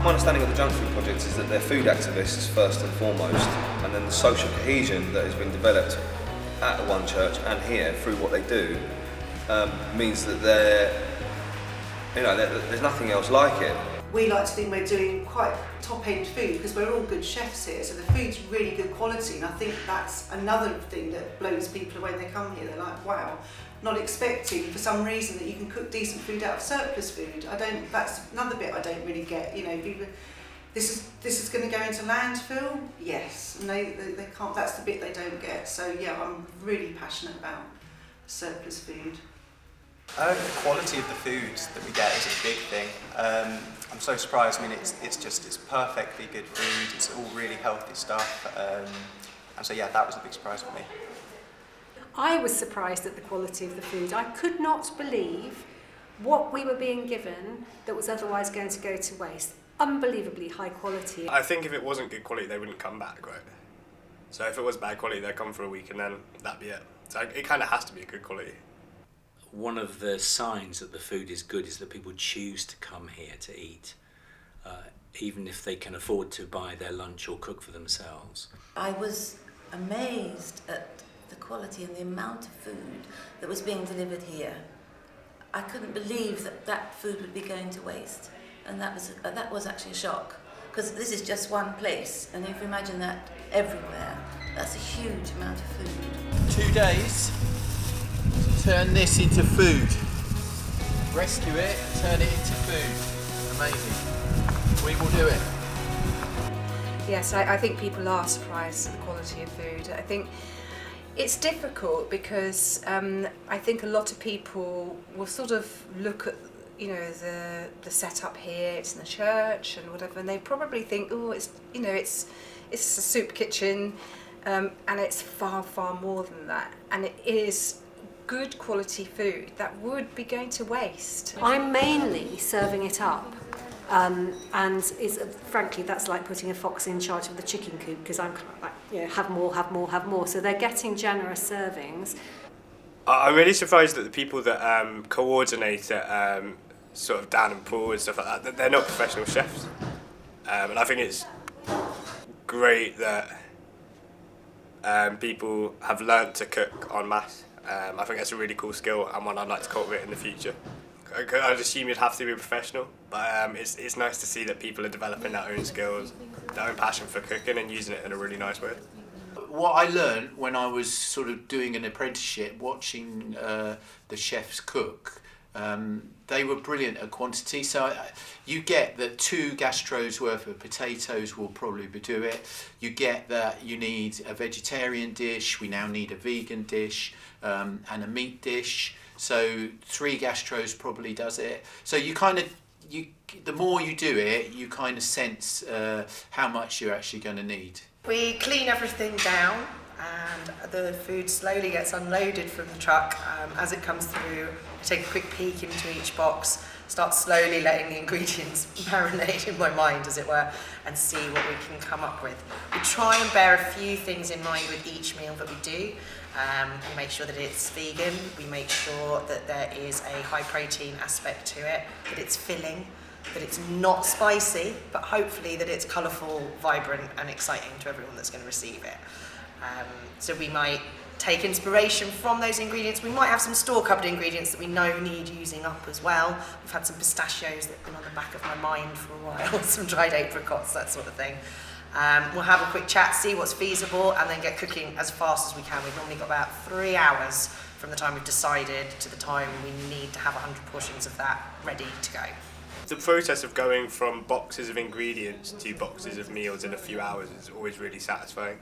My understanding of the Junk Food Project is that they're food activists first and foremost, and then the social cohesion that has been developed at the One Church and here through what they do means that there's nothing else like it. We like to think we're doing quite top-end food because we're all good chefs here, so the food's really good quality, and I think that's another thing that blows people away when they come here. They're like, wow, not expecting for some reason that you can cook decent food out of surplus food. That's another bit I don't really get. You know, people, this is going to go into landfill? Yes, and they can't. That's the bit they don't get. So yeah, I'm really passionate about surplus food. The quality of the food that we get is a big thing. I'm so surprised. I mean, it's perfectly good food. It's all really healthy stuff. And so yeah, that was a big surprise for me. I was surprised at the quality of the food. I could not believe what we were being given that was otherwise going to go to waste. Unbelievably high quality. I think if it wasn't good quality, they wouldn't come back, right? So if it was bad quality, they'd come for a week and then that'd be it. So it kind of has to be a good quality. One of the signs that the food is good is that people choose to come here to eat, even if they can afford to buy their lunch or cook for themselves. I was amazed at the quality and the amount of food that was being delivered here. I couldn't believe that food would be going to waste, and that was actually a shock, because this is just one place, and if you imagine that everywhere, that's a huge amount of food. 2 days to turn this into food. Rescue it, turn it into food. Amazing. We will do it. Yes, I think people are surprised at the quality of food. I think it's difficult because I think a lot of people will sort of look at, you know, the setup here. It's in the church and whatever, and they probably think, oh, it's a soup kitchen, and it's far more than that. And it is good quality food that would be going to waste. I'm mainly serving it up. And frankly, that's like putting a fox in charge of the chicken coop, because I'm kind of like, you know, have more. So they're getting generous servings. I'm really surprised that the people that coordinate it, sort of Dan and Paul and stuff like that, they're not professional chefs. And I think it's great that people have learnt to cook en masse. I think that's a really cool skill and one I'd like to cultivate in the future. I'd assume you'd have to be a professional, but it's nice to see that people are developing their own skills, their own passion for cooking and using it in a really nice way. What I learned when I was sort of doing an apprenticeship, watching the chefs cook, they were brilliant at quantity. So you get that 2 gastros worth of potatoes will probably do it. You get that you need a vegetarian dish, we now need a vegan dish, and a meat dish. So 3 gastros probably does it. So the more you do it, you kind of sense how much you're actually going to need. We clean everything down, and the food slowly gets unloaded from the truck. As it comes through, we take a quick peek into each box, start slowly letting the ingredients marinate in my mind, as it were, and see what we can come up with. We try and bear a few things in mind with each meal that we do. We make sure that it's vegan, we make sure that there is a high protein aspect to it, that it's filling, that it's not spicy, but hopefully that it's colourful, vibrant and exciting to everyone that's going to receive it. So we might take inspiration from those ingredients. We might have some store-cupboard ingredients that we know need using up as well. We've had some pistachios that have been on the back of my mind for a while, some dried apricots, that sort of thing. We'll have a quick chat, see what's feasible, and then get cooking as fast as we can. We've normally got about 3 hours from the time we've decided to the time we need to have 100 portions of that ready to go. The process of going from boxes of ingredients to boxes of meals in a few hours is always really satisfying.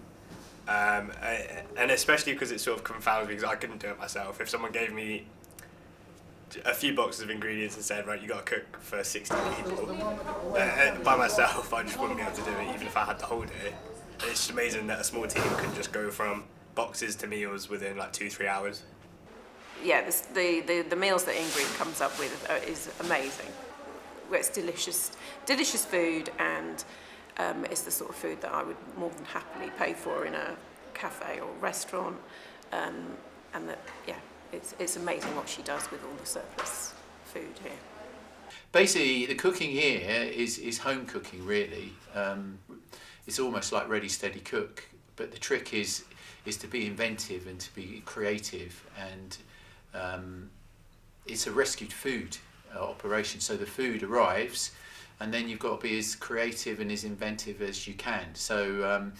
And especially because it sort of confounds me, because I couldn't do it myself. If someone gave me a few boxes of ingredients and said, right, you got to cook for 60 people, by myself I just wouldn't be able to do it, even if I had to hold it. It's just amazing that a small team can just go from boxes to meals within like 2-3 hours. Yeah, the meals that Ingrid comes up with is amazing. It's delicious food, and it's the sort of food that I would more than happily pay for in a cafe or restaurant, and that, yeah, it's amazing what she does with all the surplus food here. Basically, the cooking here is home cooking, really. It's almost like ready, steady, cook. But the trick is to be inventive and to be creative, and it's a rescued food operation. So the food arrives, and then you've got to be as creative and as inventive as you can. So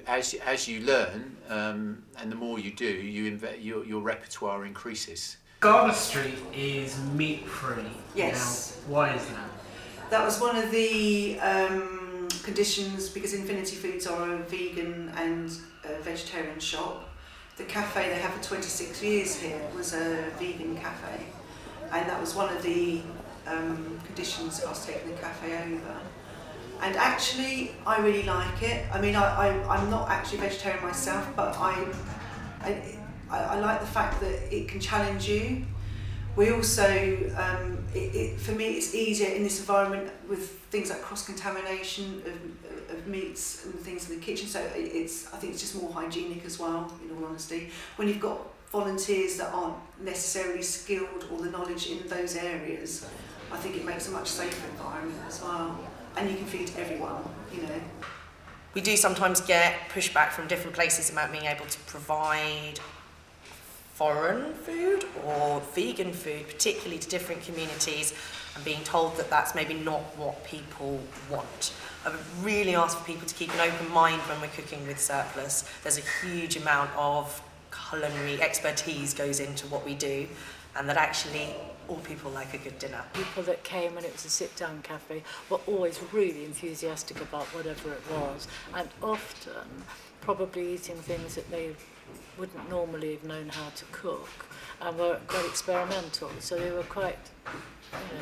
as you learn, and the more you do, your repertoire increases. Garner Street is meat-free. Yes. Now, why is that? That was one of the conditions, because Infinity Foods are a vegan and vegetarian shop. The cafe they have for 26 years here was a vegan cafe, and that was one of the conditions of us taking the cafe over. And actually, I really like it. I mean, I'm not actually vegetarian myself, but I like the fact that it can challenge you. We also, for me, it's easier in this environment with things like cross-contamination of meats and things in the kitchen. So I think it's just more hygienic as well, in all honesty. When you've got volunteers that aren't necessarily skilled or the knowledge in those areas, I think it makes a much safer environment as well. And you can feed everyone, you know. We do sometimes get pushback from different places about being able to provide foreign food or vegan food, particularly to different communities, and being told that that's maybe not what people want. I would really ask for people to keep an open mind when we're cooking with surplus. There's a huge amount of culinary expertise goes into what we do, and that actually all people like a good dinner. People that came and it was a sit-down cafe were always really enthusiastic about whatever it was, and often probably eating things that they wouldn't normally have known how to cook, and were quite experimental. So they were quite,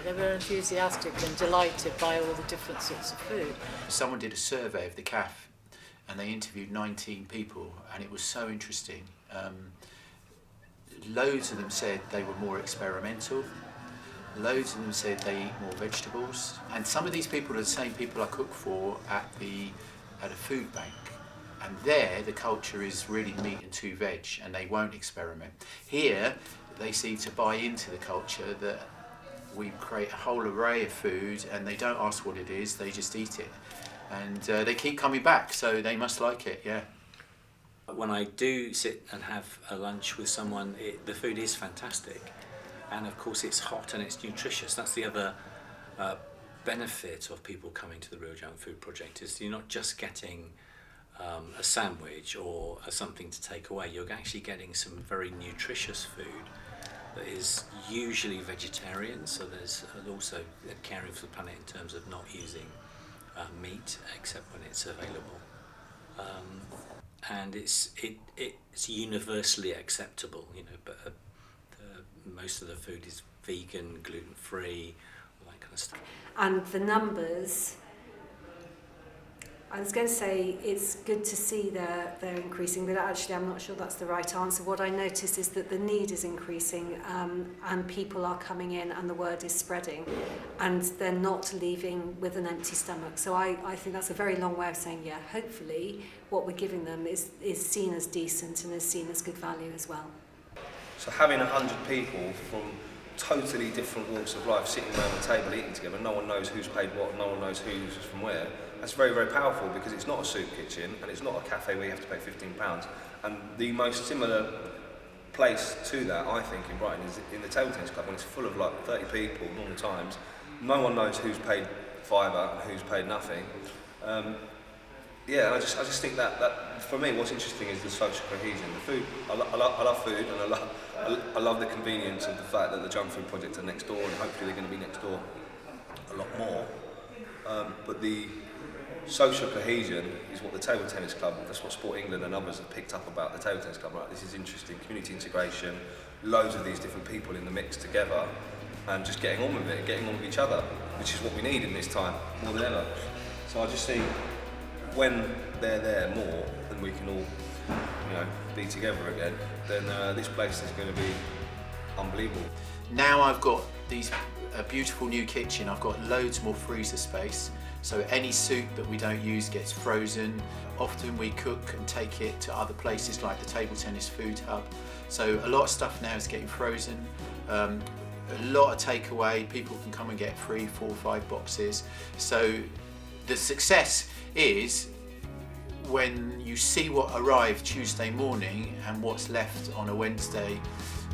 they were enthusiastic and delighted by all the different sorts of food. Someone did a survey of the cafe, and they interviewed 19 people, and it was so interesting. Loads of them said they were more experimental. Loads of them said they eat more vegetables. And some of these people are the same people I cook for at a food bank. And there, the culture is really meat and 2 veg, and they won't experiment. Here, they seem to buy into the culture that we create a whole array of food, and they don't ask what it is, they just eat it. And they keep coming back, so they must like it, yeah. When I do sit and have a lunch with someone, the food is fantastic, and of course it's hot and it's nutritious. That's the other benefit of people coming to the Real Junk Food Project, is you're not just getting a sandwich or something to take away. You're actually getting some very nutritious food that is usually vegetarian, so there's also caring for the planet in terms of not using meat except when it's available. And it's universally acceptable, but most of the food is vegan, gluten-free, all that kind of stuff. And the numbers, I was going to say it's good to see they're increasing, but actually I'm not sure that's the right answer. What I notice is that the need is increasing, and people are coming in and the word is spreading, and they're not leaving with an empty stomach. So I think that's a very long way of saying, yeah, hopefully what we're giving them is seen as decent and is seen as good value as well. So having 100 people from totally different walks of life sitting around the table eating together, no one knows who's paid what, no one knows who's from where, that's very, very powerful, because it's not a soup kitchen and it's not a cafe where you have to pay £15. And the most similar place to that, I think, in Brighton is in the table tennis club, when it's full of like 30 people normal times. No one knows who's paid £5 and who's paid nothing. Yeah, I just think that for me, what's interesting is the social cohesion. The food, I love food, and I love the convenience of the fact that the Junk Food Project are next door, and hopefully they're going to be next door a lot more. But the social cohesion is what the table tennis club, that's what Sport England and others have picked up about the table tennis club. Right, this is interesting, community integration, loads of these different people in the mix together, and just getting on with it, getting on with each other, which is what we need in this time more than ever. So I just think when they're there more, then we can all, be together again. Then this place is going to be unbelievable. Now I've got a beautiful new kitchen. I've got loads more freezer space. So any soup that we don't use gets frozen. Often we cook and take it to other places like the Table Tennis Food Hub. So a lot of stuff now is getting frozen. a lot of takeaway. People can come and get 3, 4, 5 boxes. So the success is when you see what arrived Tuesday morning and what's left on a Wednesday.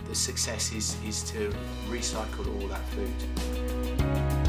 The success is to recycle all that food.